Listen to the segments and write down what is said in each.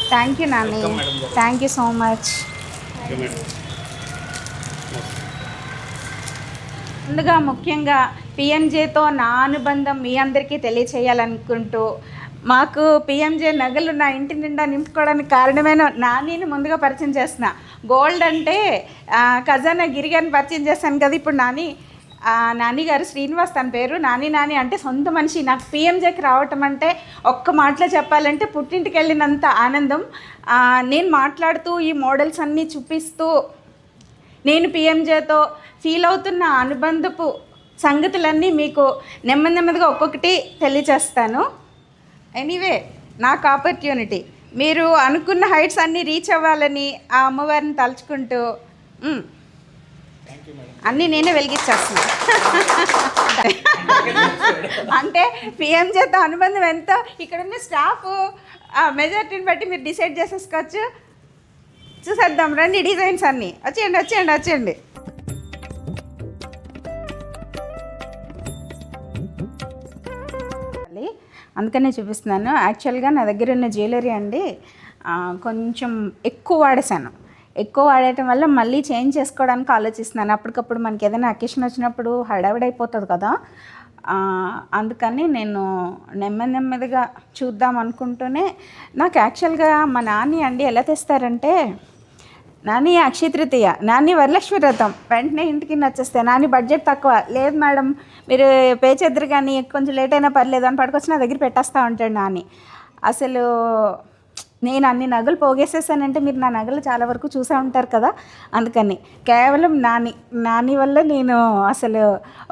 Thank you Nani, thank you so much. ముందుగా ముఖ్యంగా పిఎంజేతో నా అనుబంధం మీ అందరికీ తెలియచేయాలనుకుంటూ, మాకు పిఎంజే నగలు నా ఇంటి నిండా నింపుకోవడానికి కారణమైన నానిని ముందుగా పరిచయం చేస్తున్నా. గోల్డ్ అంటే ఖజానా గిరిగాని పరిచయం చేస్తాను కదా. ఇప్పుడు నాని గారు, శ్రీనివాస్ తన పేరు. నాని అంటే సొంత మనిషి. నాకు పిఎంజేకి రావటం అంటే ఒక్క మాటలో చెప్పాలంటే పుట్టింటికి వెళ్ళినంత ఆనందం. నేను మాట్లాడుతూ ఈ మోడల్స్ అన్నీ చూపిస్తూ నేను పిఎంజేతో ఫీల్ అవుతున్న అనుబంధపు సంగతులన్నీ మీకు నెమ్మదిగా ఒక్కొక్కటి తెలియచేస్తాను. ఎనీవే, నాకు ఆపర్చునిటీ. మీరు అనుకున్న హైట్స్ అన్నీ రీచ్ అవ్వాలని ఆ అమ్మవారిని తలుచుకుంటూ అన్నీ నేనే వెలిగించేస్తున్నాను. అంటే పిఎంజేతో అనుబంధం ఎంతో ఇక్కడున్న స్టాఫ్ మెజారిటీని బట్టి మీరు డిసైడ్ చేసేసుకోవచ్చు. చూసేద్దాం రండి డిజైన్స్ అన్నీ. వచ్చేయండి. అందుకనే చూపిస్తున్నాను. యాక్చువల్గా నా దగ్గర ఉన్న జ్యువెలరీ అండి కొంచెం ఎక్కువ వాడటం వల్ల మళ్ళీ చేంజ్ చేసుకోవడానికి ఆలోచిస్తున్నాను. అప్పటికప్పుడు మనకి ఏదైనా అకేషన్ వచ్చినప్పుడు హడావిడైపోతుంది కదా. అందుకని నేను నెమ్మదిగా చూద్దాం అనుకుంటూనే, నాకు యాక్చువల్గా మా నాని అండి ఎలా తెస్తారంటే, నాని అక్షయ తృతీయ, నాని వరలక్ష్మి వ్రతం, వెంటనే ఇంటికి వచ్చేస్తాయి. నాని బడ్జెట్ తక్కువ, లేదు మేడం మీరు పే చేద్దరు కానీ కొంచెం లేట్ అయినా పర్లేదు అని పట్టుకొచ్చి నా దగ్గర పెట్టేస్తూ ఉంటాడు నాని. అసలు నేను అన్ని నగలు పోగేసేసానంటే మీరు నా నగలు చాలా వరకు చూసే ఉంటారు కదా. అందుకని కేవలం నాని వల్ల నేను అసలు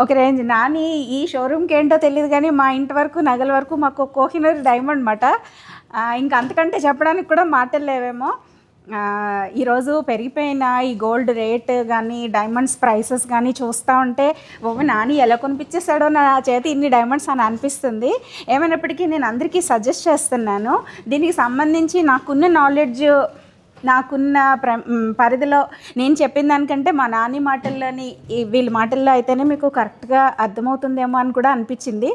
ఒక రేంజ్. నాని ఈ షోరూమ్కి ఏంటో తెలియదు కానీ మా ఇంటి వరకు నగల వరకు మాకు కోహినూర్ డైమండ్ అన్నమాట. ఇంకా అంతకంటే చెప్పడానికి కూడా మాటలు లేవేమో. ఈరోజు పెరిగిపోయిన ఈ గోల్డ్ రేట్ కానీ డైమండ్స్ ప్రైసెస్ కానీ చూస్తూ ఉంటే నాని ఎలా కొనిపించేశాడో నా చేతి ఇన్ని డైమండ్స్ అని అనిపిస్తుంది. ఏమైనప్పటికీ నేను అందరికీ సజెస్ట్ చేస్తున్నాను, దీనికి సంబంధించి నాకున్న నాలెడ్జ్, నాకున్న పరిధిలో నేను చెప్పిన దానికంటే మా నాని మాటల్లోని వీళ్ళ మాటల్లో అయితేనే మీకు కరెక్ట్గా అర్థమవుతుందేమో అని కూడా అనిపించింది.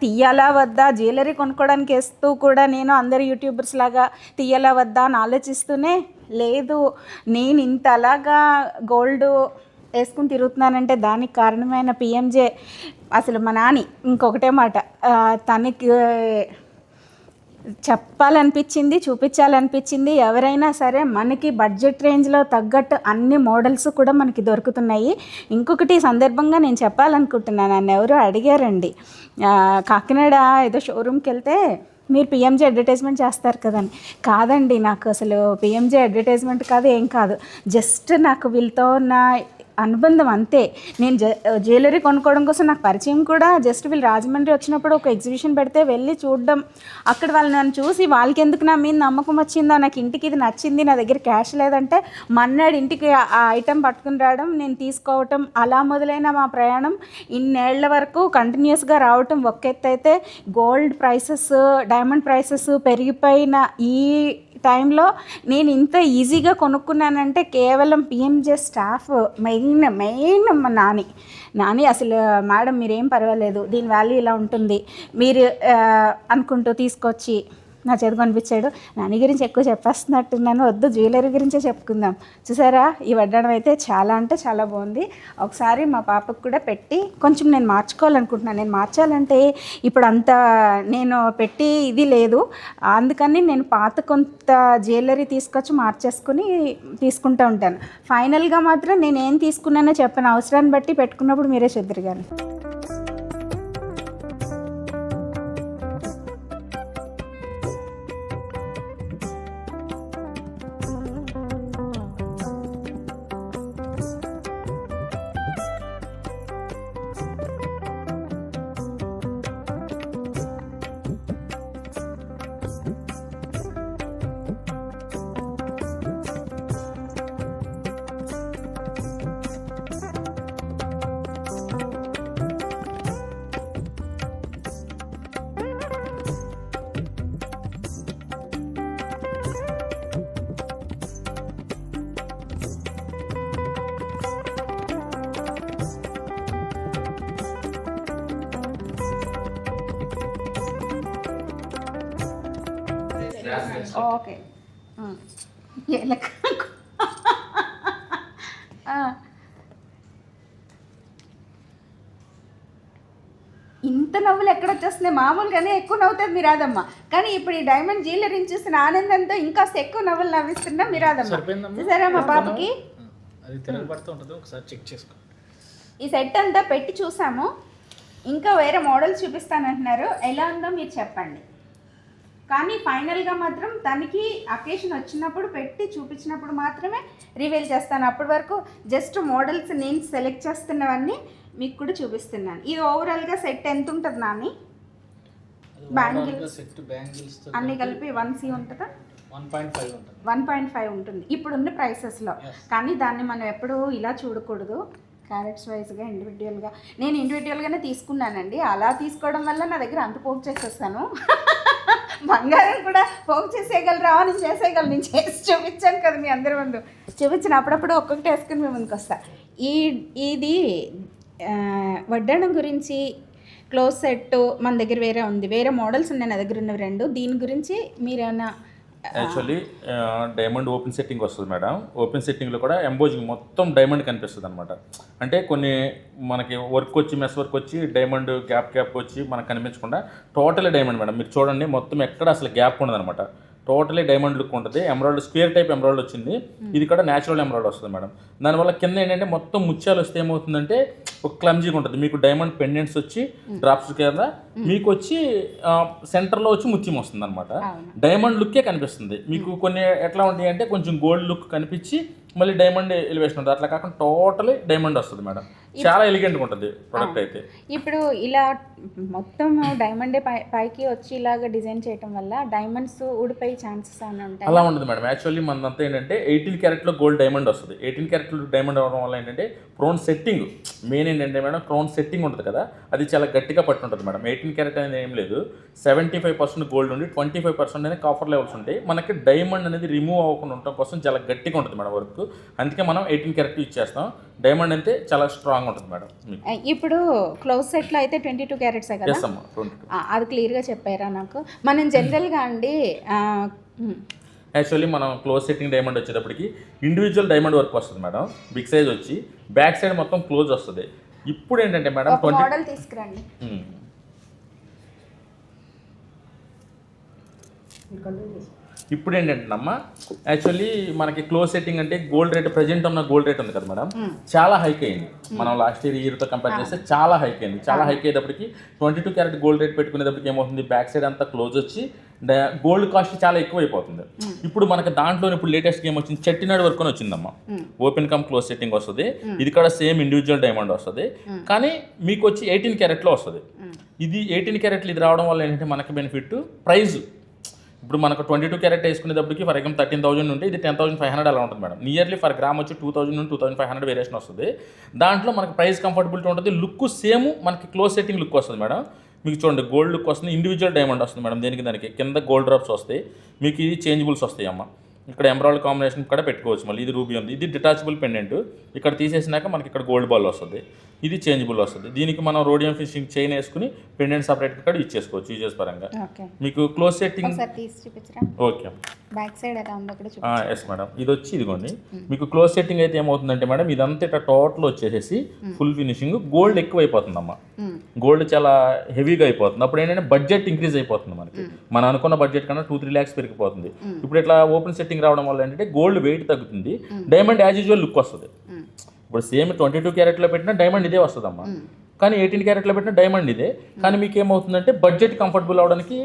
తీయాలా వద్దా, జ్యువెలరీ కొనుక్కోవడానికి వేస్తూ కూడా నేను అందరు యూట్యూబర్స్ లాగా తీయాలా వద్దా అని ఆలోచిస్తూనే, లేదు నేను ఇంతలాగా గోల్డ్ వేసుకుని తిరుగుతున్నానంటే దానికి కారణమైన పిఎంజే. అసలు మా నాని ఇంకొకటే మాట తనకి చెప్పాలనిపించింది, చూపించాలనిపించింది. ఎవరైనా సరే మనకి బడ్జెట్ రేంజ్లో తగ్గట్టు అన్ని మోడల్స్ కూడా మనకి దొరుకుతున్నాయి. ఇంకొకటి సందర్భంగా నేను చెప్పాలనుకుంటున్నాను, నన్ను ఎవరు అడిగారండి కాకినాడ ఏదో షోరూమ్కి వెళ్తే మీరు పిఎంజే అడ్వర్టైజ్మెంట్ చేస్తారు కదండి. కాదండి, నాకు అసలు పిఎంజే అడ్వర్టైజ్మెంట్ కాదు, ఏం కాదు, జస్ట్ నాకు వీళ్ళతో ఉన్న అనుబంధం అంతే. నేను జ్యువెలరీ కొనుక్కోవడం కోసం నాకు పరిచయం కూడా జస్ట్ వీళ్ళు రాజమండ్రి వచ్చినప్పుడు ఒక ఎగ్జిబిషన్ పెడితే వెళ్ళి చూడడం, అక్కడ వాళ్ళు నన్ను చూసి వాళ్ళకి ఎందుకు నా మీద నమ్మకం వచ్చిందో, నాకు ఇంటికి ఇది నచ్చింది, నా దగ్గర క్యాష్ లేదంటే మన్నాడు ఇంటికి ఆ ఐటెం పట్టుకుని రావడం, నేను తీసుకోవటం, అలా మొదలైన మా ప్రయాణం ఇన్నేళ్ల వరకు కంటిన్యూస్గా రావటం ఒక ఎత్తు అయితే, గోల్డ్ ప్రైసెస్ డైమండ్ ప్రైసెస్ పెరిగిపోయిన ఈ టైంలో నేను ఇంత ఈజీగా కొనుక్కున్నానంటే కేవలం పిఎంజే స్టాఫ్, మెయిన్ మా నాని అసలు మేడం మీరేం పర్వాలేదు, దీని వాల్యూ ఇలా ఉంటుంది మీరు అనుకుంటూ తీసుకొచ్చి నా చేతి కొనిపించాడు. నాని గురించి ఎక్కువ చెప్పేస్తున్నట్టున్నాను, వద్దు జ్యువెలరీ గురించే చెప్పుకుందాం. చూసారా ఈ వడ్డాణం అయితే చాలా అంటే చాలా బాగుంది. ఒకసారి మా పాపకు కూడా పెట్టి కొంచెం నేను మార్చుకోవాలనుకుంటున్నాను. నేను మార్చాలంటే ఇప్పుడు అంత నేను పెట్టి ఇది లేదు, అందుకని నేను పాత కొంత జ్యువెలరీ తీసుకొచ్చి మార్చేసుకుని తీసుకుంటూ ఉంటాను. ఫైనల్గా మాత్రం నేను ఏం తీసుకున్నానో చెప్పాను, అవసరాన్ని బట్టి పెట్టుకున్నప్పుడు మీరే చెద్దరు కానీ. ఓకే. ఎలక ఇంత నవ్వులు ఎక్కడ వచ్చేస్తున్నాయి? మామూలుగానే ఎక్కువ నవ్వుతుంది మిరాదమ్మ, కానీ ఇప్పుడు ఈ డైమండ్ జ్యువెలరీని చూసిన ఆనందంతో ఇంకా ఎక్కువ నవ్వులు నవ్విస్తున్నా మిరాదమ్మ. సరే మా పాపకి ఈ సెట్ అంతా పెట్టి చూసాము, ఇంకా వేరే మోడల్స్ చూపిస్తానంటున్నారు. ఎలా ఉందో మీరు చెప్పండి. కానీ ఫైనల్గా మాత్రం తనకి అకేషన్ వచ్చినప్పుడు పెట్టి చూపించినప్పుడు మాత్రమే రివీల్ చేస్తాను. అప్పటి వరకు జస్ట్ మోడల్స్ నేను సెలెక్ట్ చేస్తున్నవన్నీ మీకు కూడా చూపిస్తున్నాను. ఇది ఓవరాల్గా సెట్ ఎంత ఉంటుంది నాని? బ్యాంగిల్స్ అన్నీ కలిపి 1C ఉంటుందా? 1.5 ఉంటుంది ఇప్పుడున్న ప్రైసెస్లో. కానీ దాన్ని మనం ఎప్పుడూ ఇలా చూడకూడదు, క్యారెట్స్ వైజ్గా ఇండివిజువల్గా. నేను ఇండివిజువల్గానే తీసుకున్నానండి. అలా తీసుకోవడం వల్ల నా దగ్గర అంత పోగు చేసేస్తాను. బంగారం కూడా పోగు చేసేయగలరా? నేను చేసేయగలను. నేను చేసి చూపించాను కదా మీ అందరి ముందు. చూపించిన అప్పుడప్పుడు ఒక్కొక్కటి వేసుకుని మీ ముందుకు వస్తా. ఇది వడ్డాణం గురించి క్లోజ్ సెట్ మన దగ్గర వేరే ఉంది, వేరే మోడల్స్ ఉన్నాయి నా దగ్గర ఉన్నవి 2. దీని గురించి మీరేమైనా? యాక్చువల్లీ డైమండ్ ఓపెన్ సెట్టింగ్ వస్తుంది మేడం. ఓపెన్ సెట్టింగ్లో కూడా ఎంబోజింగ్ మొత్తం డైమండ్ కనిపిస్తుంది అనమాట. అంటే కొన్ని మనకి వర్క్ వచ్చి మెస్ వర్క్ వచ్చి డైమండ్ గ్యాప్ వచ్చి మనకు కనిపించకుండా టోటలీ డైమండ్ మేడం. మీరు చూడండి, మొత్తం ఎక్కడ అసలు గ్యాప్ ఉండదు అనమాట. టోటలీ డైమండ్ లుక్ ఉంటుంది. ఎమరాల్డ్ స్క్వేర్ టైప్ ఎమరాల్డ్ వచ్చింది. ఇది కూడా న్యాచురల్ ఎమరాల్డ్ వస్తుంది మేడం. దానివల్ల కింద ఏంటంటే మొత్తం ముత్యాలు వస్తే ఏమవుతుందంటే ఒక క్లమ్జీగా ఉంటుంది. మీకు డైమండ్ పెండెంట్స్ వచ్చి డ్రాప్స్ కింద మీకు వచ్చి సెంటర్లో వచ్చి ముత్యం వస్తుంది అనమాట. డైమండ్ లుక్కే కనిపిస్తుంది మీకు. కొన్ని ఎట్లా ఉంటాయి అంటే కొంచెం గోల్డ్ లుక్ కనిపించి మళ్ళీ డైమండ్ ఎలివేషన్ ఉంటుంది. అట్లా కాకుండా టోటలీ డైమండ్ వస్తుంది మేడం. చాలా ఎలిగెంట్గా ఉంటుంది ప్రోడక్ట్ అయితే. ఇప్పుడు ఇలా మొత్తం డైమండే పైకి వచ్చి ఇలాగ డిజైన్ చేయడం వల్ల డైమండ్స్ ఊడిపోయే ఛాన్సెస్ ఏమైనా ఉంటాయి? అలా ఉండదు మేడం. యాక్చువల్లీ మనదంతా ఏంటంటే 18 క్యారెట్లో గోల్డ్ డైమండ్ వస్తుంది. 18 క్యారెట్లో డైమండ్ అవ్వడం వల్ల ఏంటంటే క్రౌన్ సెట్టింగ్ మెయిన్ ఏంటంటే మేడం, క్రౌన్ సెట్టింగ్ ఉంటుంది కదా, అది చాలా గట్టిగా పట్టు ఉంటుంది మేడం. 18 క్యారెట్ అనేది ఏం లేదు. 75% గోల్డ్ ఉండి 25% అనేది కాపర్ లెవెల్స్ ఉంటాయి. మనకి డైమండ్ అనేది రిమూవ్ అవ్వకుండా ఉండటం కోసం చాలా గట్టిగా ఉంటుంది మేడం వర్క్. అందుకే మనం 18 క్యారెట్ యూజ్ చేస్తాం. డైమండ్ అయితే చాలా స్ట్రాంగ్ ఉంటుంది మేడం. ఇప్పుడు క్లోజ్ సెట్లో అయితే 22 క్యారెట్సే కదా? అది క్లియర్గా చెప్పారా నాకు? మనం జనరల్గా అండి యాక్చువల్లీ మనం క్లోజ్ సెట్టింగ్ డైమండ్ వచ్చేటప్పటికి ఇండివిజువల్ డైమండ్ వర్క్ వస్తుంది మేడం. బిగ్ సైజ్ వచ్చి బ్యాక్ సైడ్ మొత్తం క్లోజ్ వస్తుంది. ఇప్పుడు ఏంటంటే మేడం 20 మోడల్ తీసుకురండి. ఇప్పుడు ఏంటంటే అమ్మ, యాక్చువల్లీ మనకి క్లోజ్ సెట్టింగ్ అంటే గోల్డ్ రేట్ ప్రజెంట్ ఉన్న గోల్డ్ రేట్ ఉంది కదా మేడం, చాలా హైక్ అయింది. మనం లాస్ట్ ఇయర్తో కంపేర్ చేస్తే చాలా హైక్ అయింది. చాలా హైక్ అయ్యేటప్పటికి 22 క్యారెట్ గోల్డ్ రేట్ పెట్టుకునేటప్పటికి ఏమవుతుంది, బ్యాక్ సైడ్ అంతా క్లోజ్ వచ్చి గోల్డ్ కాస్ట్ చాలా ఎక్కువ అయిపోతుంది. ఇప్పుడు మనకి దాంట్లో ఇప్పుడు లేటెస్ట్ గేమ్ వచ్చింది, చెట్టినాడు వర్క్ అని వచ్చిందమ్మా. ఓపెన్ కమ్ క్లోజ్ సెట్టింగ్ వస్తుంది. ఇది కూడా సేమ్ ఇండివిజువల్ డైమండ్ వస్తుంది, కానీ మీకు వచ్చి 18 క్యారెట్లో వస్తుంది. ఇది 18 క్యారెట్లు ఇది రావడం వల్ల ఏంటంటే మనకి బెనిఫిట్ ప్రైజ్. ఇప్పుడు మనకు 22 క్యారెట్ వేసుకునేటప్పటికి ఫర్ ఎగ్జాంపుల్ 13,000 ఉంటే ఇది 10,500 అలా ఉంటుంది మేడం. నియర్లీ ఫర్ గ్రామ్ వచ్చి 2,000 నుండి 2,500 వేరియేషన్ వస్తుంది. దాంట్లో మనకి ప్రైస్ కంఫర్టబిలిటీ ఉంటుంది, లుక్ సేమ్ మనకి క్లోజ్ సెట్టింగ్ లుక్ వస్తుంది మేడం. మీకు చూడండి గోల్డ్ లుక్ వస్తుంది, ఇండివిజువల్ డైమండ్ వస్తుంది మేడం. దానికి కింద గోల్డ్ డ్రాప్స్ వస్తాయి, మీకు ఇది చేంజబుల్స్ వస్తాయి అమ్మ. ఇక్కడ ఎమరాల్డ్ కాంబినేషన్ కూడా పెట్టుకోవచ్చు. మళ్ళీ ఇది రూబీ ఉంది, ఇది డిటాచబుల్ పెండెంట్. ఇక్కడ తీసేసినాక మనకి ఇక్కడ గోల్డ్ బాల్ వస్తుంది, ఇది చేంజబుల్ వస్తుంది. దీనికి మనం రోడియం ఫిషింగ్ చైన్ వేసుకుని పెండెంట్ సపరేట్ కూడా ఇచ్చేసుకోవచ్చు యూజెస్ పరంగా. మీకు close setting okay. Back side ఎలా ఉందో కూడా ఎస్ మేడం. ఇది వచ్చి ఇదిగోండి మీకు క్లోజ్ సెట్టింగ్ అయితే ఏమవుతుందంటే మేడం, ఇదంతా ఇట్లా టోటల్ వచ్చేసేసి ఫుల్ ఫినిషింగ్ గోల్డ్ ఎక్కువ అయిపోతుందమ్మా. గోల్డ్ చాలా హెవీగా అయిపోతుంది. అప్పుడు ఏంటంటే బడ్జెట్ ఇంక్రీజ్ అయిపోతుంది మనకి. మనం అనుకున్న బడ్జెట్ కన్నా 2-3 lakhs పెరిగిపోతుంది. ఇప్పుడు ఇట్లా ఓపెన్ సెట్టింగ్ రావడం వల్ల ఏంటంటే గోల్డ్ వెయిట్ తగ్గుతుంది, డైమండ్ యాజ్ యూజువల్ లుక్ వస్తుంది. ఇప్పుడు సేమ్ 22 క్యారెట్లో పెట్టినా డైమండ్ ఇదే వస్తుందమ్మా, కానీ 18 క్యారెట్లో పెట్టిన డైమండ్ ఇదే. కానీ మీకు ఏమవుతుందంటే బడ్జెట్ కంఫర్టబుల్ అవడానికి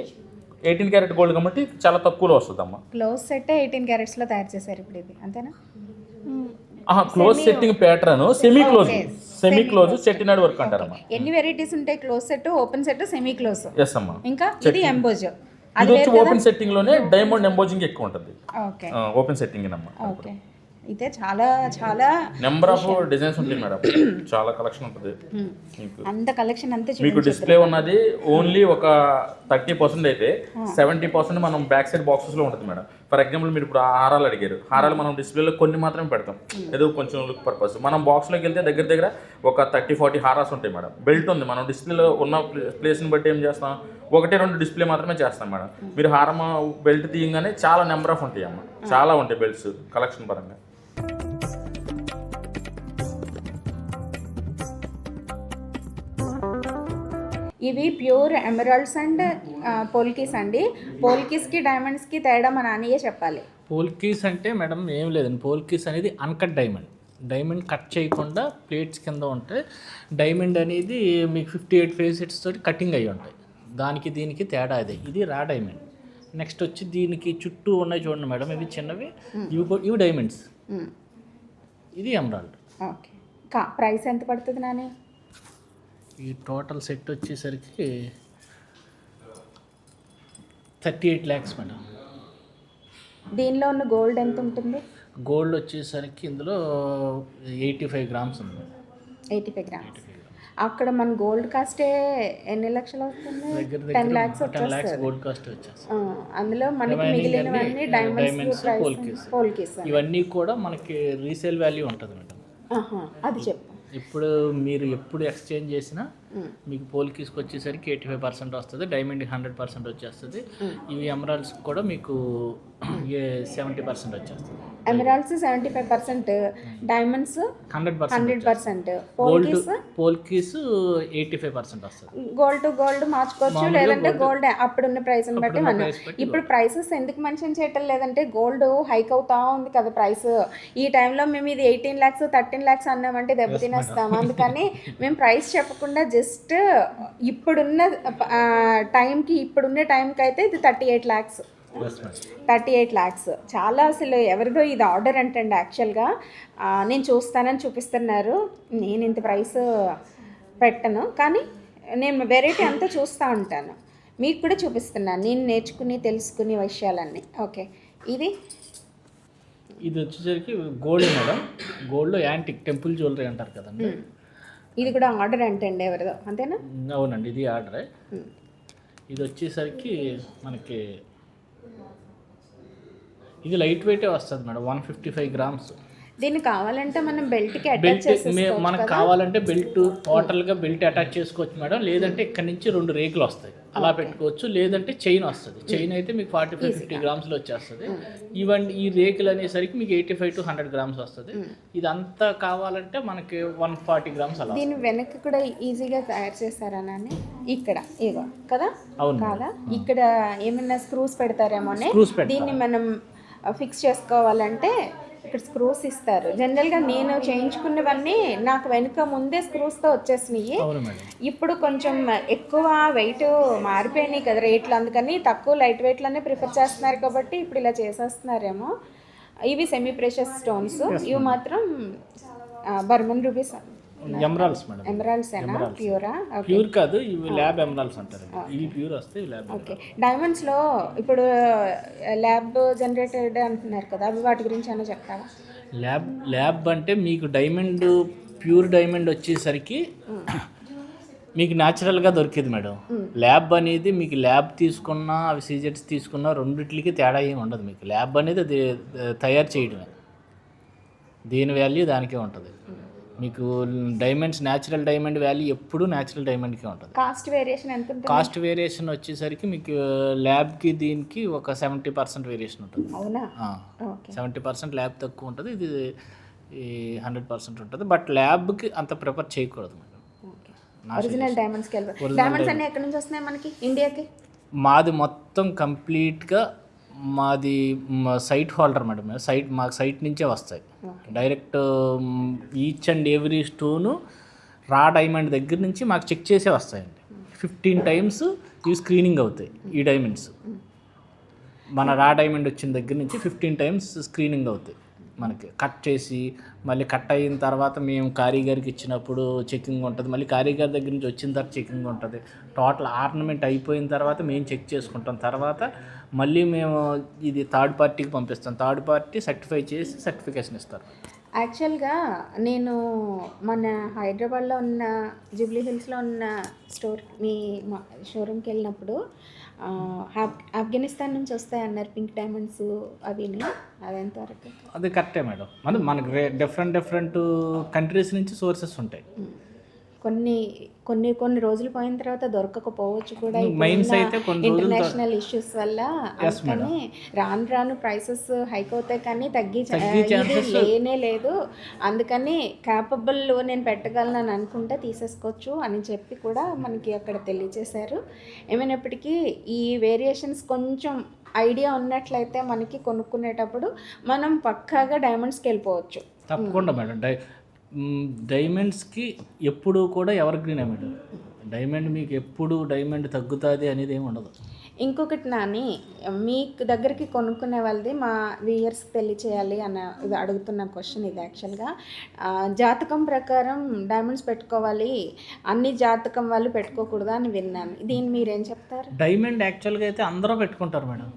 18 క్యారెట్ గోల్డ్ కాబట్టి చాలా తక్కువలో వస్తుందమ్మా. క్లోజ్ సెట్ 18 క్యారెట్స్లో తయారు చేశారు ఇప్పుడు ఇది, అంతేనా? Close setting pattern semi close Chettinad work అంటారమ్మా. ఎన్ని వెరైటీస్ ఉంటాయి? Close set, open set, semi close. Yes అమ్మా. ఇంకా ఇది ఎంబోజ్. ఇది వచ్చి ఓపెన్ సెట్టింగ్ లోనే డైమండ్ ఎంబోజింగ్ ఎక్కువ ఉంటుంది. ఓకే, ఓపెన్ సెట్టింగ్ అమ్మా. ఓకే. అయితే చాలా చాలా నెంబర్ ఆఫ్ డిజైన్స్ ఉంటాయి మేడం, చాలా కలెక్షన్ ఉంటుంది. అంత కలెక్షన్ అంతే మీకు డిస్ప్లే ఉన్నది ఓన్లీ ఒక 30% అయితే 70% మనం బ్యాక్ సైడ్ బాక్సెస్ లో ఉంటుంది మేడం. ఫర్ ఎగ్జాంపుల్ మీరు ఇప్పుడు హారాలు అడిగారు, హారాలు మనం డిస్ప్లేలో కొన్ని మాత్రమే పెడతాం, ఏదో కొంచెం లుక్ పర్పస్. మనం బాక్స్లోకి వెళ్తే దగ్గర ఒక 30-40 హారాస్ ఉంటాయి మేడం. బెల్ట్ ఉంది, మనం డిస్ప్లేలో ఉన్న ప్లేస్ని బట్టి ఏం చేస్తాం, ఒకటి రెండు డిస్ప్లే మాత్రమే చేస్తాం మేడం. మీరు హారం బెల్ట్ తీయగానే చాలా నెంబర్ ఆఫ్ ఉంటాయి అమ్మ, చాలా ఉంటాయి బెల్ట్స్ కలెక్షన్ పరంగా. ఇవి ప్యూర్ ఎమరాల్డ్స్ అండ్ పోల్కీస్ అండి. పోల్కీస్కి డైమండ్స్కి తేడా మన నాన్నయ్యే చెప్పాలి. పోల్కీస్ అంటే మేడం ఏం లేదండి, పోల్కీస్ అనేది అన్కట్ డైమండ్. డైమండ్ కట్ చేయకుండా ప్లేట్స్ కింద ఉంటాయి. డైమండ్ అనేది మీకు 58 ఫేసెట్స్ తోటి కటింగ్ అయ్యి ఉంటాయి. దానికి దీనికి తేడా అదే. ఇది రా డైమండ్. నెక్స్ట్ వచ్చి దీనికి చుట్టూ ఉన్నాయి చూడండి మేడం, ఇవి చిన్నవి, ఇవి డైమండ్స్, ఇది ఎమరాల్డ్. ఓకే, ప్రైస్ ఎంత పడుతుంది నాని? ఈ టోటల్ సెట్ వచ్చేసరికి 38 lakhs మేడం. దీనిలో ఉన్న గోల్డ్ ఎంత ఉంటుంది? గోల్డ్ వచ్చేసరికి ఇందులో 85 grams ఉంది. 85 గ్రామ్స్. అక్కడ మన గోల్డ్ కాస్టే ఎన్ని లక్షలు అవుతుంది? 10 lakhs 10 lakhs గోల్డ్ కాస్ట్ వచ్చేస్తుంది. అందులో మనకి మిగిలినవన్నీ డైమండ్స్, పోల్కీస్. ఇవన్నీ కూడా మనకి రీసేల్ వాల్యూ ఉంటుంది మేడం. అది చెప్పు. ఇప్పుడు మీరు ఎప్పుడు ఎక్స్చేంజ్ చేసినా మీకు పోల్కీస్కి వచ్చేసరికి 85% వస్తుంది, డైమండ్కి 100% వచ్చేస్తుంది. ఇవి ఎమరాల్డ్స్ కూడా మీకు 70% వచ్చేస్తుంది. ఎమరాల్డ్స్ 75%, డైమండ్స్ 100%, పోల్కీస్ 85% వస్తుంది. గోల్డ్ టు గోల్డ్ మార్చుకోవచ్చు, లేదంటే గోల్డ్ అప్పుడున్న ప్రైస్ బట్టి మనం. ఇప్పుడు ప్రైసెస్ ఎందుకు మెన్షన్ చేయటం లేదంటే గోల్డ్ హైక్ అవుతా ఉంది కదా ప్రైస్. ఈ టైంలో మేము ఇది 18 lakhs 13 lakhs అన్నామంటే దెబ్బతినేస్తాం. అందుకని మేము ప్రైస్ చెప్పకుండా జస్ట్ ఇప్పుడున్న టైంకి అయితే ఇది 38 lakhs. 38 lakhs చాలా, అసలు ఎవరిదో ఇది ఆర్డర్ అంటండి. యాక్చువల్గా నేను చూస్తానని చూపిస్తున్నారు. నేను ఇంత ప్రైస్ పెట్టను, కానీ నేను వెరైటీ అంతా చూస్తూ ఉంటాను. మీకు కూడా చూపిస్తున్నాను నేను నేర్చుకుని తెలుసుకునే విషయాలన్నీ. ఓకే, ఇది వచ్చేసరికి గోల్డ్ మేడం. గోల్డ్లో యాంటిక్ టెంపుల్ జ్యువెలరీ అంటారు కదండి. ఇది కూడా ఆర్డర్ అంటండి ఎవరిదో, అంతేనా? అవునండి, ఇది ఆర్డరే. ఇది వచ్చేసరికి మనకి ఇది లైట్ వెయిటే వస్తుంది మేడం, 155 grams. దీన్ని కావాలంటే మనం బెల్ట్కి అటాచ్ చేసుకోవచ్చు. మనకు కావాలంటే బెల్ట్ టోటల్గా బెల్ట్ అటాచ్ చేసుకోవచ్చు మేడం. లేదంటే ఇక్కడ నుంచి 2 రేకులు వస్తాయి, అలా పెట్టుకోవచ్చు. లేదంటే చైన్ వస్తుంది. చైన్ అయితే మీకు 45-50 grams వచ్చేస్తుంది. ఈ రేకులు అనేసరికి మీకు 85 to 100 grams వస్తుంది. ఇదంతా కావాలంటే మనకి 140 grams అలా. దీని వెనక్కి కూడా ఈజీగా తయారు చేస్తారా నాని? ఇక్కడ ఇగో కదా, అవును కాదా? ఇక్కడ ఏమైనా స్క్రూస్ పెడతారేమో. దీన్ని మనం ఫిక్స్ చేసుకోవాలంటే ఇక్కడ స్క్రూస్ ఇస్తారు. జనరల్గా నేను చేయించుకున్నవన్నీ నాకు వెనుక ముందే స్క్రూస్తో వచ్చేసినాయి. ఇప్పుడు కొంచెం ఎక్కువ వెయిట్ మారిపోయినాయి కదా రేట్లు, అందుకని తక్కువ లైట్ వెయిట్లోనే ప్రిఫర్ చేస్తున్నారు కాబట్టి ఇప్పుడు ఇలా చేసేస్తున్నారేమో. ఇవి సెమీ ప్రెషస్ స్టోన్స్, ఇవి మాత్రం బర్మన్ రూబీస్, ఎమరాల్డ్స్ మేడం. ఎమరాల్డ్స్ ఏనా? ప్యూరా? ప్యూర్ కాదు, ఇవి ల్యాబ్ ఎమరాల్డ్స్ అంటారు. ఇవి ప్యూర్ వస్తాయి, ల్యాబ్. ఓకే, డైమండ్స్లో ఇప్పుడు ల్యాబ్ జనరేటెడ్ అంటున్నారు కదా, అవి వాటి గురించి ఏమైనా చెప్తావా? ల్యాబ్ అంటే మీకు డైమండ్, ప్యూర్ డైమండ్ వచ్చేసరికి మీకు న్యాచురల్గా దొరికేది మేడం. ల్యాబ్ అనేది మీకు ల్యాబ్ తీసుకున్నా అవి సీజెట్స్ తీసుకున్నా రెండిట్లకి తేడా ఏమి ఉండదు. మీకు ల్యాబ్ అనేది అది తయారు చేయడమే, దీని వాల్యూ దానికే ఉంటుంది. మీకు డైమండ్స్, న్యాచురల్ డైమండ్ వాల్యూ ఎప్పుడు న్యాచురల్ డైమండ్కే ఉంటుంది. కాస్ట్ వేరియేషన్ ఎంత ఉంటుంది? కాస్ట్ వేరియేషన్ వచ్చేసరికి మీకు ల్యాబ్కి దీనికి ఒక 70% వేరియేషన్ ఉంటుంది. అవునా? 70% ల్యాబ్ తక్కువ ఉంటుంది, ఇది 100% ఉంటుంది. బట్ ల్యాబ్కి అంత ప్రిఫర్ చేయకూడదు మేడం. ఒరిజినల్ డైమండ్స్కి వెళ్ళాలి. డైమండ్స్ అన్నీ ఎక్కడి నుంచి వస్తున్నాయి మనకి ఇండియాకి? మాది మొత్తం కంప్లీట్గా మాది సైట్ హోల్డర్ మేడం. మాకు సైట్ నుంచే వస్తాయి direct. Each and every stone రా డైమండ్ దగ్గర నుంచి మాకు చెక్ చేసే వస్తాయండి. 15 times ఇవి స్క్రీనింగ్ అవుతాయి. ఈ డైమండ్స్ మన రా డైమండ్ వచ్చిన దగ్గర నుంచి 15 times స్క్రీనింగ్ అవుతాయి. మనకి కట్ చేసి మళ్ళీ కట్ అయిన తర్వాత మేము కారీగర్కి ఇచ్చినప్పుడు చెకింగ్ ఉంటుంది. మళ్ళీ కారీగర్ దగ్గర నుంచి వచ్చిన తర్వాత చెకింగ్ ఉంటుంది. టోటల్ ఆర్నమెంట్ అయిపోయిన తర్వాత మేము చెక్ చేసుకుంటాం. తర్వాత మళ్ళీ మేము ఇది థర్డ్ పార్టీకి పంపిస్తాం. థర్డ్ పార్టీ సర్టిఫై చేసి సర్టిఫికేషన్ ఇస్తారు. యాక్చువల్గా నేను మన హైదరాబాద్లో ఉన్న జూబ్లీ హిల్స్లో ఉన్న మీ షోరూమ్కి వెళ్ళినప్పుడు ఆఫ్ఘనిస్తాన్ నుంచి వస్తాయన్నారు పింక్ డైమండ్స్, అవి అదెంతవరకు? అది కరెక్టే మేడం. మనకి డిఫరెంట్ కంట్రీస్ నుంచి సోర్సెస్ ఉంటాయి. కొన్ని కొన్ని రోజులు పోయిన తర్వాత దొరకకపోవచ్చు కూడా మైన్స్ అయితే కొన్ని రోజులు ఇంటర్నేషనల్ ఇష్యూస్ వల్ల. అందుకని రాను ప్రైసెస్ హైక్ అవుతాయి కానీ ఇది లేనే లేదు. అందుకని క్యాపబుల్ నేను పెట్టగలను అని అనుకుంటే తీసేసుకోవచ్చు అని చెప్పి కూడా మనకి అక్కడ తెలియజేశారు. ఏమైనప్పటికీ ఈ వేరియేషన్స్ కొంచెం ఐడియా ఉన్నట్లయితే మనకి కొనుక్కునేటప్పుడు మనం పక్కాగా డైమండ్స్కి వెళ్ళిపోవచ్చు. తప్పకుండా మేడం. డైమండ్స్కి ఎప్పుడు కూడా ఎవర్ గ్రీన్ మేడం. డైమండ్ మీకు ఎప్పుడు డైమండ్ తగ్గుతుంది అనేది ఏమి ఉండదు. ఇంకొకటి నాని, మీ దగ్గరికి కొనుక్కునే వాళ్ళది మా వ్యూయర్స్కి పెళ్లి చేయాలి అన్న ఇది అడుగుతున్న క్వశ్చన్ ఇది. యాక్చువల్గా జాతకం ప్రకారం డైమండ్స్ పెట్టుకోవాలి, అన్ని జాతకం వాళ్ళు పెట్టుకోకూడదు అని విన్నాను. దీన్ని మీరేం చెప్తారు? డైమండ్ యాక్చువల్గా అయితే అందరూ పెట్టుకుంటారు మేడం.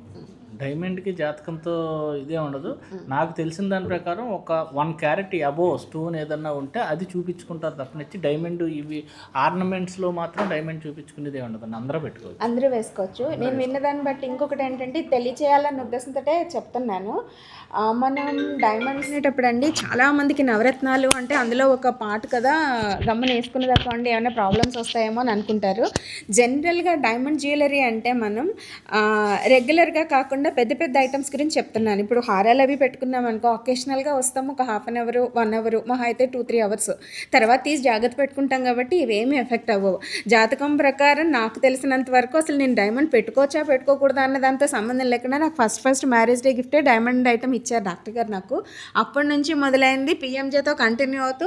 డైమండ్కి జాతకంతో ఇదే ఉండదు. నాకు తెలిసిన దాని ప్రకారం ఒక 1 క్యారెట్ అబోవ్ స్టోన్ ఏదన్నా ఉంటే అది చూపించుకుంటారు తప్పనిచ్చి డైమండ్ ఇవి ఆర్నమెంట్స్లో మాత్రం డైమండ్ చూపించుకునేదే ఉండదు. అందరూ పెట్టుకోవచ్చు, అందరూ వేసుకోవచ్చు. నేను విన్నదాన్ని బట్టి ఇంకొకటి ఏంటంటే తెలియచేయాలన్న ఉద్దేశంతో చెప్తున్నాను. మనం డైమండ్స్ అనేటప్పుడు అండి చాలామందికి నవరత్నాలు అంటే అందులో ఒక పార్ట్ కదా, గమ్మని వేసుకునే దాకా అండి ఏమైనా ప్రాబ్లమ్స్ వస్తాయేమో అని అనుకుంటారు. జనరల్గా డైమండ్ జ్యువెలరీ అంటే మనం రెగ్యులర్గా కాకుండా పెద్ద ఐటమ్స్ గురించి చెప్తున్నాను. ఇప్పుడు హారాలు అవి పెట్టుకున్నాం అనుకో, ఒకేషనల్గా వస్తాము, ఒక 1/2 అవర్ 1 అవర్ మహా అయితే 2-3 అవర్స్ తర్వాత తీసి జాగ్రత్త పెట్టుకుంటాం కాబట్టి ఇవేమీ ఎఫెక్ట్ అవ్వవు. జాతకం ప్రకారం నాకు తెలిసినంత వరకు అసలు నేను డైమండ్ పెట్టుకోవచ్చా పెట్టుకోకూడదా అన్న దాంతో సంబంధం లేకుండా నాకు ఫస్ట్ మ్యారేజ్ డే గిఫ్టే డైమండ్ ఐటమ్ ఇచ్చారు డాక్టర్ గారు నాకు. అప్పటి నుంచి మొదలైంది పిఎంజేతో కంటిన్యూ అవుతూ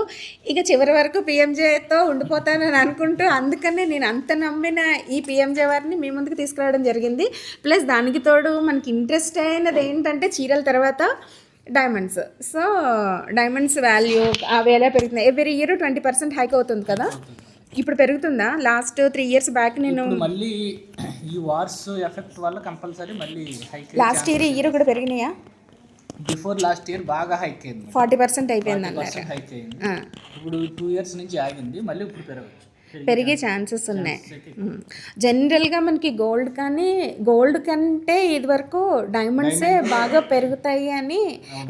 ఇక చివరి వరకు పిఎంజేతో ఉండిపోతానని అనుకుంటూ, అందుకనే నేను అంత నమ్మిన ఈ పిఎంజే వారిని మీ ముందుకు తీసుకురావడం జరిగింది. ప్లస్ దానికి తోడు మనకి ఇంట్రెస్ట్ అయినది ఏంటంటే చీరల తర్వాత డైమండ్స్. సో డైమండ్స్ వాల్యూ అవి ఎలా పెరుగుతున్నాయి, ఎవ్రీ ఇయర్ 20% హైక్ అవుతుంది కదా, ఇప్పుడు పెరుగుతుందా? లాస్ట్ 3 years బ్యాక్ నేను మళ్ళీ ఈ వార్స్ ఎఫెక్ట్ వల్ల కంపల్సరీ మళ్ళీ హైక్. లాస్ట్ ఇయర్ కూడా పెరిగినాయా? బిఫోర్ లాస్ట్ ఇయర్ బాగా హైక్ అయింది, 40% అయిపోయింది అన్నారు. హైక్ అయింది. ఇప్పుడు 2 years నుంచి ఆగింది, మళ్ళీ ఇప్పుడు పెరగచ్చు, పెరిగే ఛాన్సెస్ ఉన్నాయి. జనరల్గా మనకి గోల్డ్ కంటే ఇదివరకు డైమండ్సే బాగా పెరుగుతాయి అని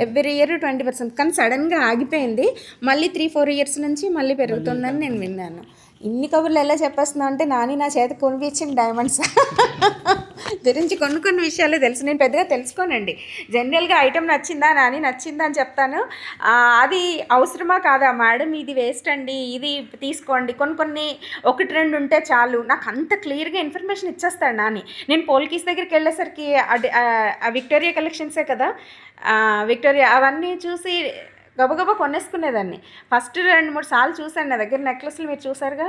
ఎవ్రీ ఇయర్ 20%, కానీ సడన్గా ఆగిపోయింది. మళ్ళీ 3-4 years నుంచి మళ్ళీ పెరుగుతుందని నేను విన్నాను. ఇన్ని కబుర్లు ఎలా చెప్పేస్తున్నావు అంటే నాని నా చేత కొనిపించిన డైమండ్స్ గురించి కొన్ని విషయాలు తెలుసు. నేను పెద్దగా తెలుసుకోనండి. జనరల్గా ఐటెం నచ్చిందా నాని నచ్చిందా అని చెప్తాను. అది అవసరమా కాదా మేడం, ఇది వేస్ట్ అండి, ఇది తీసుకోండి, కొన్ని 1-2 ఉంటే చాలు, నాకు అంత క్లియర్గా ఇన్ఫర్మేషన్ ఇచ్చేస్తాడు నాని. నేను పోల్కీస్ దగ్గరికి వెళ్ళేసరికి విక్టోరియా కలెక్షన్సే కదా, విక్టోరియా అవన్నీ చూసి గబగబా కొనేసుకునేదాన్ని. ఫస్ట్ 2-3 సార్లు చూశాను, నా దగ్గర నెక్లెస్లు మీరు చూసారుగా,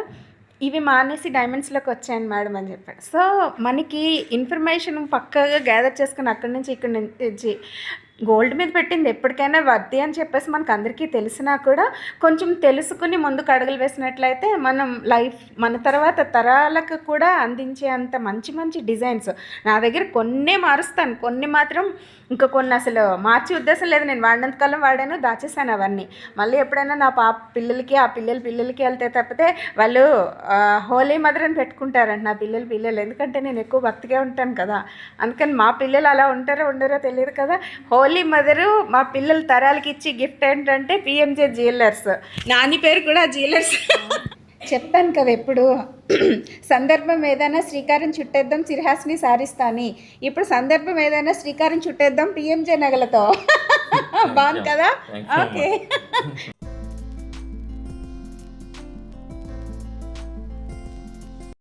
ఇవి మానేసి డైమండ్స్లోకి వచ్చాను మేడం అని చెప్పాడు. సో మనకి ఇన్ఫర్మేషన్ పక్కాగా గ్యాదర్ చేసుకుని అక్కడి నుంచి ఇక్కడి నుంచి గోల్డ్ మీద పెట్టింది ఎప్పటికైనా వర్ది అని చెప్పేసి మనకు అందరికీ తెలిసినా కూడా కొంచెం తెలుసుకుని ముందుకు అడుగులు వేసినట్లయితే మనం లైఫ్ మన తర్వాత తరాలకు కూడా అందించే అంత మంచి డిజైన్స్ నా దగ్గర కొన్నే మారుస్తాను, కొన్ని మాత్రం ఇంకా కొన్ని అసలు మార్చే ఉద్దేశం లేదు. నేను వాడినంతకాలం వాడాను, దాచేసాను అవన్నీ. మళ్ళీ ఎప్పుడైనా నా పిల్లలకి ఆ పిల్లలకి వెళ్తే తప్పితే వాళ్ళు హోలీ మదర్ అని పెట్టుకుంటారంట నా పిల్లలు, ఎందుకంటే నేను ఎక్కువ భక్తిగా ఉంటాను కదా, అందుకని మా పిల్లలు అలా ఉంటారో ఉండరో తెలియదు కదా. హోలీ మదరు మా పిల్లల తరాలకి ఇచ్చి గిఫ్ట్ ఏంటంటే పిఎంజే జ్యువెలర్స్, నాని పేరు కూడా జ్యువెలర్స్. చెప్పాను కదా ఎప్పుడు సందర్భం ఏదైనా శ్రీకారం చుట్టేద్దాం సిరిహాసిని సారిస్తాని, ఇప్పుడు సందర్భం ఏదైనా శ్రీకారం చుట్టేద్దాం పిఎంజే నగలతో. బాగుంది కదా? ఓకే.